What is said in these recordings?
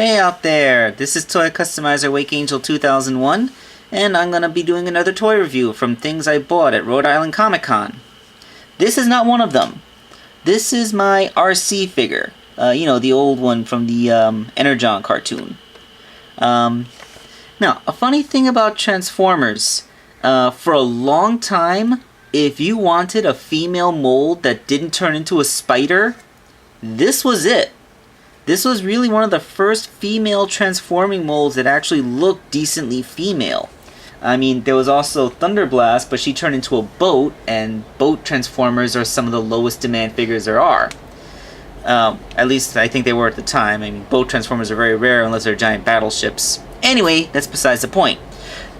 Hey out there, this is Toy Customizer Wakeangel2K1, and I'm going to be doing another toy review from things I bought at Rhode Island Comic Con. This is not one of them. This is my RC figure, you know, the old one from the Energon cartoon. Now, a funny thing about Transformers, for a long time, if you wanted a female mold that didn't turn into a spider, this was it. This was really one of the first female transforming molds that actually looked decently female. I mean, there was also Thunderblast, but she turned into a boat, and boat transformers are some of the lowest demand figures there are. At least I think they were at the time. I mean, boat transformers are very rare unless they're giant battleships. Anyway, that's besides the point.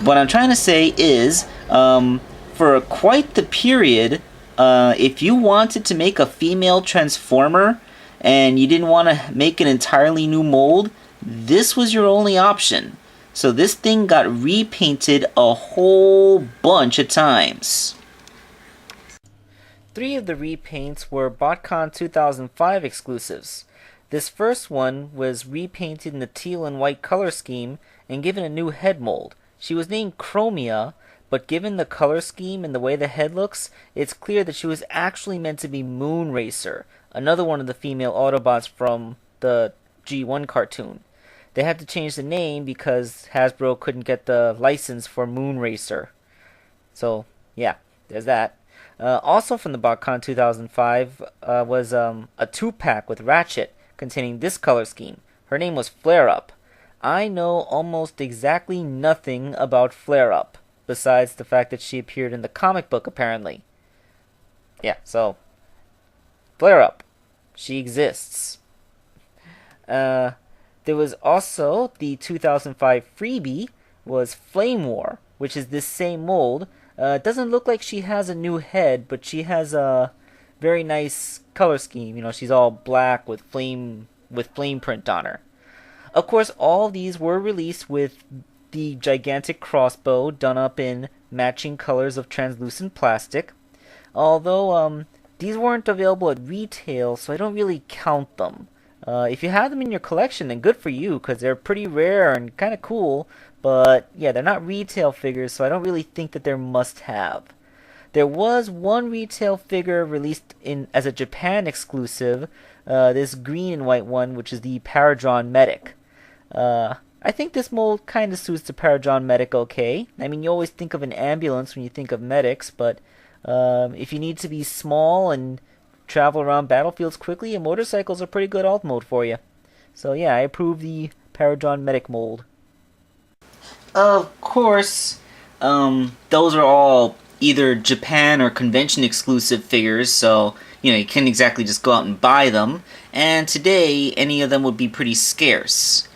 What I'm trying to say is, for quite the period, if you wanted to make a female transformer, and you didn't want to make an entirely new mold, this was your only option. So this thing got repainted a whole bunch of times. 3 of the repaints were BotCon 2005 exclusives. This first one was repainted in the teal and white color scheme and given a new head mold. She was named Chromia, but given the color scheme and the way the head looks, it's clear that she was actually meant to be Moonracer, another one of the female Autobots from the G1 cartoon. They had to change the name because Hasbro couldn't get the license for Moonracer. So, yeah, there's that. Also from the BotCon 2005 was a 2-pack with Ratchet containing this color scheme. Her name was Flare-Up. I know almost exactly nothing about Flare-Up, besides the fact that she appeared in the comic book, apparently. Yeah, so, Flare-Up. She exists. There was also the 2005 freebie, was Flame War, which is this same mold. It doesn't look like she has a new head, but she has a very nice color scheme. You know, she's all black with flame print on her. Of course, all these were released with the gigantic crossbow done up in matching colors of translucent plastic. Although, these weren't available at retail, so I don't really count them. If you have them in your collection, then good for you, because they're pretty rare and kind of cool. But, yeah, they're not retail figures, so I don't really think that they're must-have. There was one retail figure released as a Japan exclusive, this green and white one, which is the Paradron Medic. I think this mold kind of suits the Paradron Medic okay. I mean, you always think of an ambulance when you think of medics, but if you need to be small and travel around battlefields quickly, a motorcycle's a pretty good alt mode for you. So yeah, I approve the Paradron Medic mold. Of course, those are all either Japan or convention exclusive figures, so you know, you can't exactly just go out and buy them, and today any of them would be pretty scarce.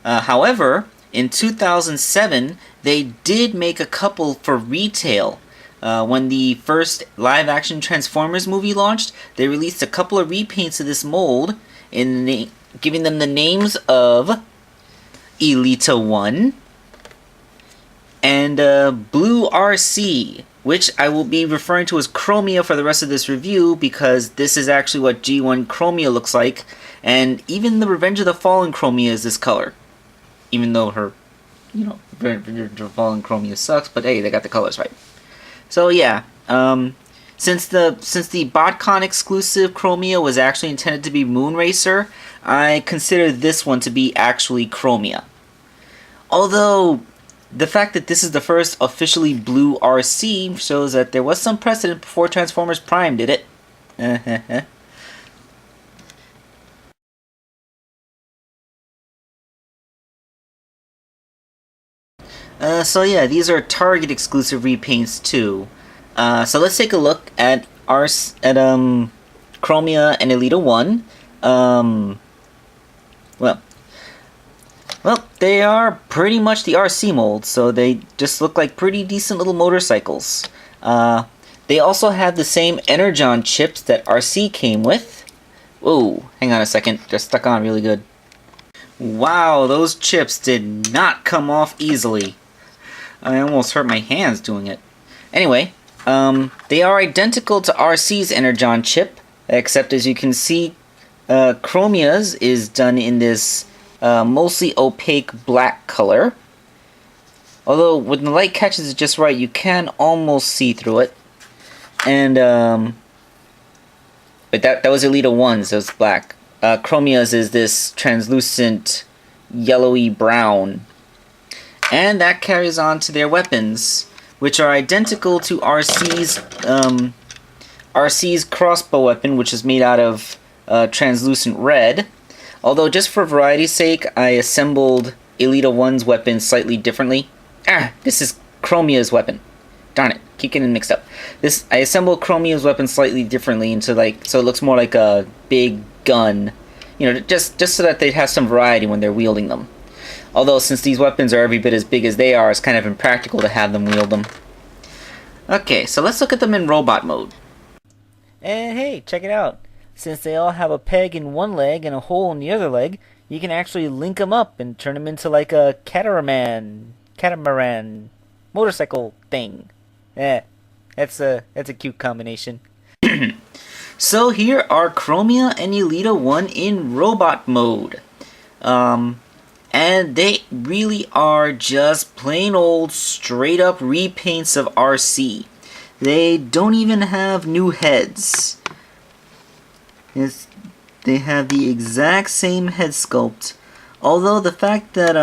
However, in 2007, they did make a couple for retail. When the first live-action Transformers movie launched, they released a couple of repaints of this mold, giving them the names of Elita-1 and Blue RC, which I will be referring to as Chromia for the rest of this review, because this is actually what G1 Chromia looks like, and even the Revenge of the Fallen Chromia is this color. Even though her, you know, Revenge of the Fallen Chromia sucks, but hey, they got the colors right. So yeah, since the BotCon exclusive Chromia was actually intended to be Moonracer, I consider this one to be actually Chromia. Although, the fact that this is the first officially blue RC shows that there was some precedent before Transformers Prime did it. So yeah, these are Target exclusive repaints too. So let's take a look at Chromia and Elita-1. Well, they are pretty much the RC mold, so they just look like pretty decent little motorcycles. They also have the same Energon chips that RC came with. Whoa, hang on a second, they're stuck on really good. Wow, those chips did not come off easily. I almost hurt my hands doing it. Anyway, they are identical to RC's Energon chip, except as you can see, Chromia's is done in this mostly opaque black color. Although when the light catches it just right, you can almost see through it. And but that was Elita-1, so it's black. Chromia's is this translucent yellowy brown. And that carries on to their weapons, which are identical to RC's crossbow weapon, which is made out of translucent red. Although, just for variety's sake, I assembled Elita-1's weapon slightly differently. This is Chromia's weapon. Darn it, keep getting mixed up. I assembled Chromia's weapon slightly differently into so it looks more like a big gun. You know, just so that they'd have some variety when they're wielding them. Although, since these weapons are every bit as big as they are, it's kind of impractical to have them wield them. Okay, so let's look at them in robot mode. And hey, check it out. Since they all have a peg in one leg and a hole in the other leg, you can actually link them up and turn them into like a catamaran motorcycle thing. That's a cute combination. So here are Chromia and Elita-1 in robot mode. And they really are just plain old straight up repaints of RC. They don't even have new heads. They have the exact same head sculpt. Although the fact that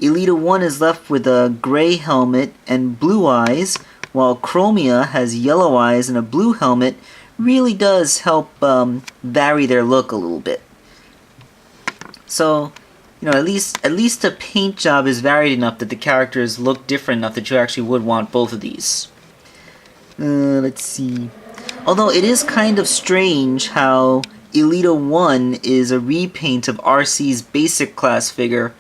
Elita-1 is left with a gray helmet and blue eyes, while Chromia has yellow eyes and a blue helmet, really does help vary their look a little bit. So, you know, at least the paint job is varied enough that the characters look different enough that you actually would want both of these. Let's see. Although it is kind of strange how Elita-1 is a repaint of RC's basic class figure,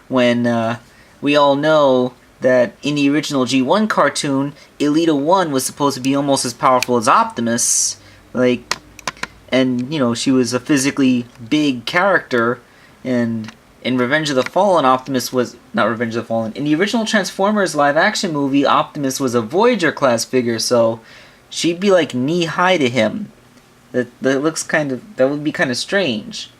when we all know that in the original G1 cartoon, Elita-1 was supposed to be almost as powerful as Optimus, and you know, she was a physically big character, and in Revenge of the Fallen, Optimus was... Not Revenge of the Fallen. In the original Transformers live-action movie, Optimus was a Voyager-class figure, so she'd be like knee-high to him. That would be kind of strange.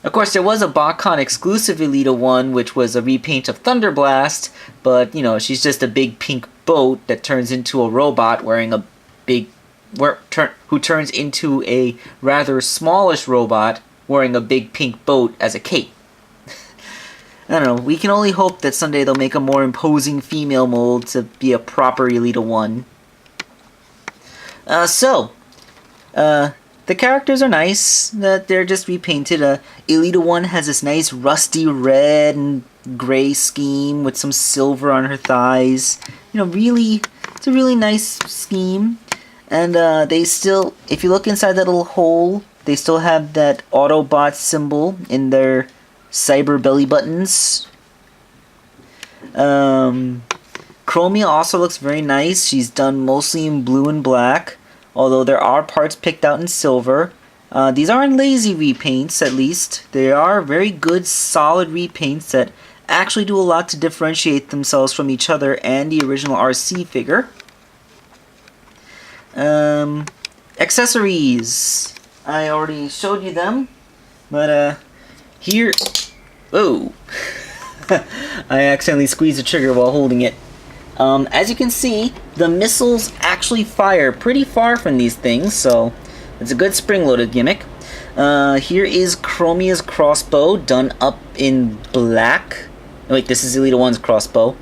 Of course, there was a BotCon exclusive Elita-1, which was a repaint of Thunderblast, but, you know, she's just a big pink boat that turns into a robot wearing a big... who turns into a rather smallish robot wearing a big pink boat as a cape. I don't know, we can only hope that someday they'll make a more imposing female mold to be a proper Elita-1. The characters are nice, they're just repainted. Elita-1 has this nice rusty red and gray scheme with some silver on her thighs. You know, it's a really nice scheme. And they still, if you look inside that little hole, they still have that Autobot symbol in their cyber belly buttons. Chromia also looks very nice. She's done mostly in blue and black, although there are parts picked out in silver. These aren't lazy repaints, at least. They are very good, solid repaints that actually do a lot to differentiate themselves from each other and the original RC figure. Accessories. I already showed you them, but here... Oh! I accidentally squeezed the trigger while holding it. As you can see, the missiles actually fire pretty far from these things, so it's a good spring-loaded gimmick. Here is Chromia's crossbow, done up in black. Wait, this is Elita-1's crossbow.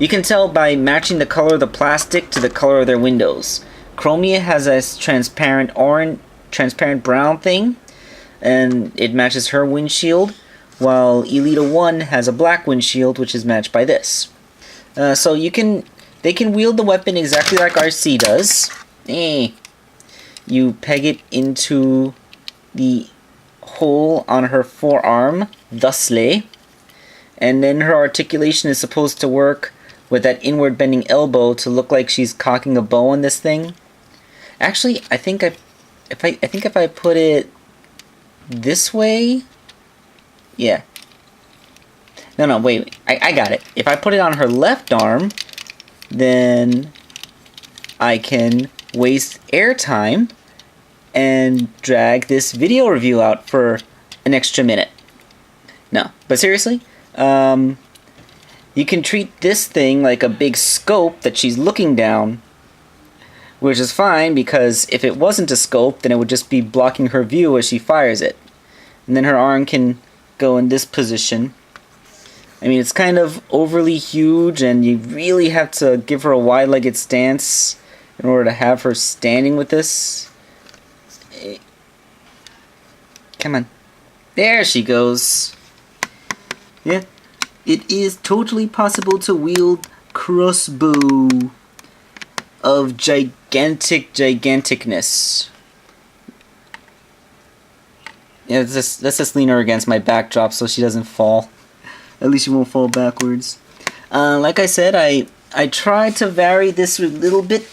You can tell by matching the color of the plastic to the color of their windows. Chromia has a transparent brown thing, and it matches her windshield, while Elita-1 has a black windshield, which is matched by this. So they can wield the weapon exactly like RC does. You peg it into the hole on her forearm, thusly, and then her articulation is supposed to work with that inward bending elbow to look like she's cocking a bow on this thing. Actually, I think if I put it this way, yeah. No, wait. I got it. If I put it on her left arm, then I can waste airtime and drag this video review out for an extra minute. No, But seriously, you can treat this thing like a big scope that she's looking down, which is fine because if it wasn't a scope, then it would just be blocking her view as she fires it. And then her arm can go in this position. I mean, it's kind of overly huge, and you really have to give her a wide-legged stance in order to have her standing with this. Come on. There she goes. Yeah. It is totally possible to wield crossbow of giganticness. Yeah, let's just lean her against my backdrop so she doesn't fall. At least she won't fall backwards. Like I said, I tried to vary this a little bit.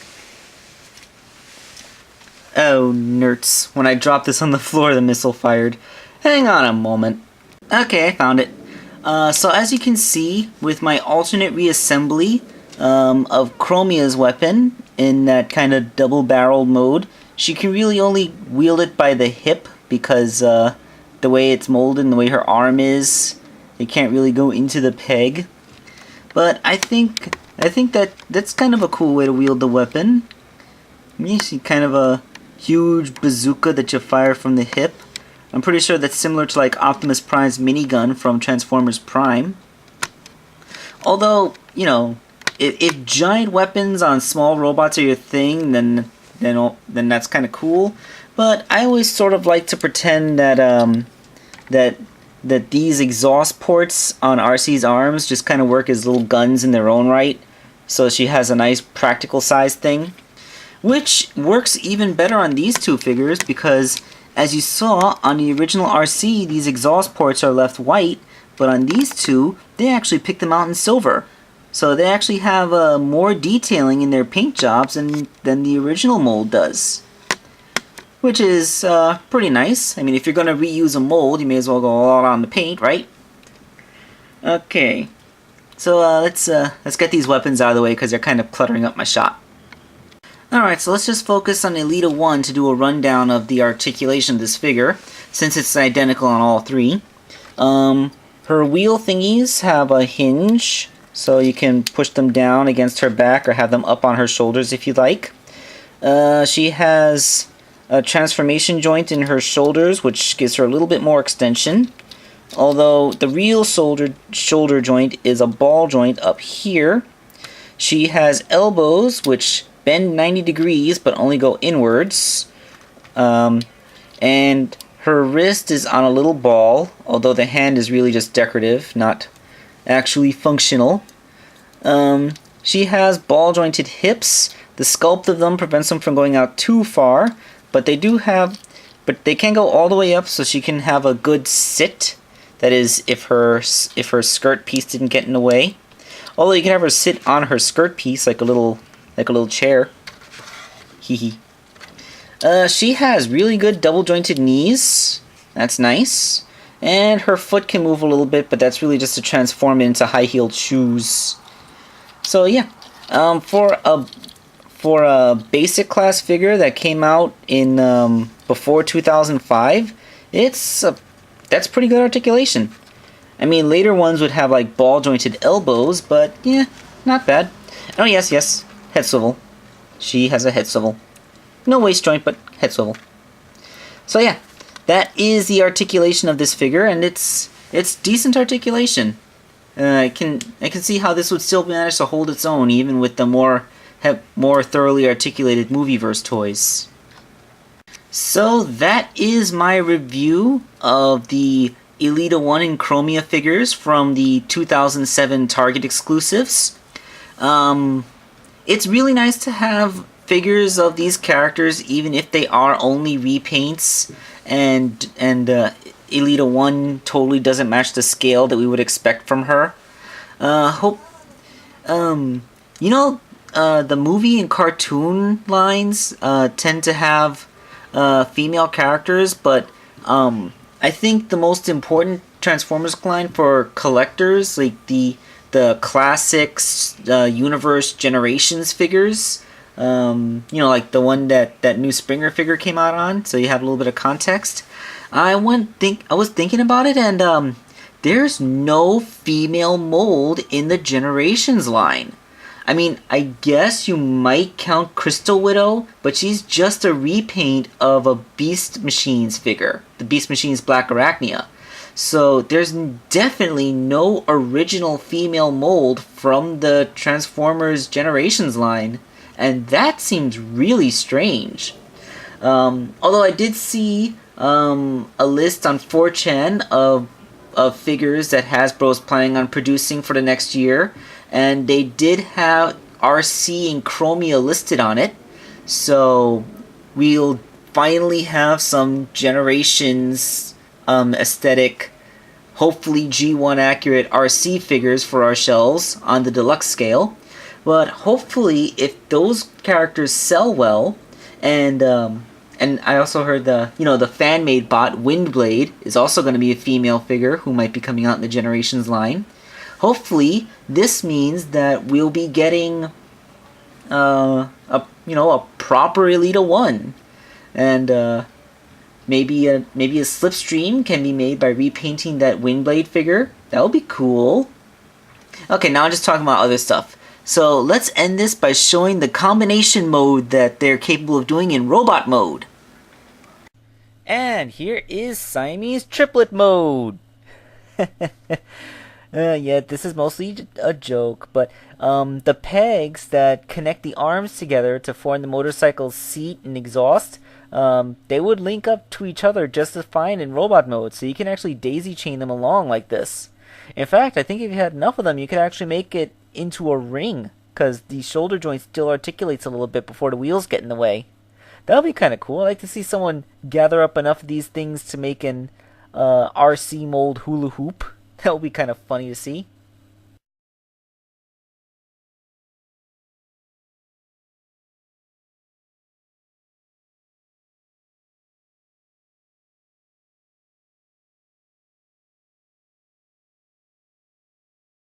Oh, nerds. When I dropped this on the floor, the missile fired. Hang on a moment. Okay, I found it. So as you can see, with my alternate reassembly of Chromia's weapon in that kind of double-barreled mode, she can really only wield it by the hip because the way it's molded and the way her arm is, it can't really go into the peg. But I think that's kind of a cool way to wield the weapon. You see kind of a huge bazooka that you fire from the hip. I'm pretty sure that's similar to like Optimus Prime's minigun from Transformers Prime. Although, you know, if giant weapons on small robots are your thing, then that's kind of cool. But I always sort of like to pretend that that these exhaust ports on RC's arms just kind of work as little guns in their own right. So she has a nice practical size thing, which works even better on these two figures because, as you saw on the original RC, these exhaust ports are left white, but on these two, they actually picked them out in silver. So they actually have more detailing in their paint jobs than the original mold does. Which is pretty nice. I mean, if you're going to reuse a mold, you may as well go all out on the paint, right? Okay. So let's get these weapons out of the way because they're kind of cluttering up my shot. Alright, so let's just focus on Elita-1 to do a rundown of the articulation of this figure, since it's identical on all three. Her wheel thingies have a hinge, so you can push them down against her back or have them up on her shoulders if you like. She has a transformation joint in her shoulders, which gives her a little bit more extension. Although the real shoulder joint is a ball joint up here. She has elbows, which bend 90 degrees but only go inwards. And her wrist is on a little ball, although the hand is really just decorative, not actually functional. She has ball jointed hips. The sculpt of them prevents them from going out too far, but they can go all the way up, so she can have a good sit. That is, if her skirt piece didn't get in the way. Although you can have her sit on her skirt piece like a little chair. Hee. She has really good double jointed knees. That's nice. And her foot can move a little bit, but that's really just to transform it into high-heeled shoes. So yeah, for a basic class figure that came out in before 2005, that's pretty good articulation. I mean, later ones would have like ball jointed elbows, but yeah, not bad. Oh yes, head swivel. She has a head swivel. No waist joint, but head swivel. So yeah, that is the articulation of this figure, and it's decent articulation. I can see how this would still manage to hold its own, even with the more thoroughly articulated Movieverse toys. So that is my review of the Elita-1 and Chromia figures from the 2007 Target exclusives. It's really nice to have figures of these characters, even if they are only repaints, and Elita-1 totally doesn't match the scale that we would expect from her. The movie and cartoon lines tend to have female characters, but I think the most important Transformers line for collectors, like the classics Universe Generations figures, like the one that new Springer figure came out on, so you have a little bit of context. I was thinking about it, and there's no female mold in the Generations line. I mean, I guess you might count Crystal Widow, but she's just a repaint of a Beast Machines figure, the Beast Machines Black Arachnia. So there's definitely no original female mold from the Transformers Generations line, and that seems really strange. Although I did see a list on 4chan of figures that Hasbro's planning on producing for the next year, and they did have RC and Chromia listed on it, so we'll finally have some Generations aesthetic, hopefully G1 accurate RC figures for our shelves on the deluxe scale. But hopefully, if those characters sell well, and I also heard the fan-made bot Windblade is also going to be a female figure who might be coming out in the Generations line. Hopefully, this means that we'll be getting a proper Elita-One, and maybe a slipstream can be made by repainting that Windblade figure. That would be cool. Okay, now I'm just talking about other stuff. So let's end this by showing the combination mode that they're capable of doing in robot mode. And here is Siamese triplet mode. Yeah, this is mostly a joke, but the pegs that connect the arms together to form the motorcycle's seat and exhaust, they would link up to each other just as fine in robot mode, so you can actually daisy chain them along like this. In fact, I think if you had enough of them, you could actually make it into a ring, because the shoulder joint still articulates a little bit before the wheels get in the way. That would be kind of cool. I'd like to see someone gather up enough of these things to make an RC mold hula hoop. That would be kind of funny to see.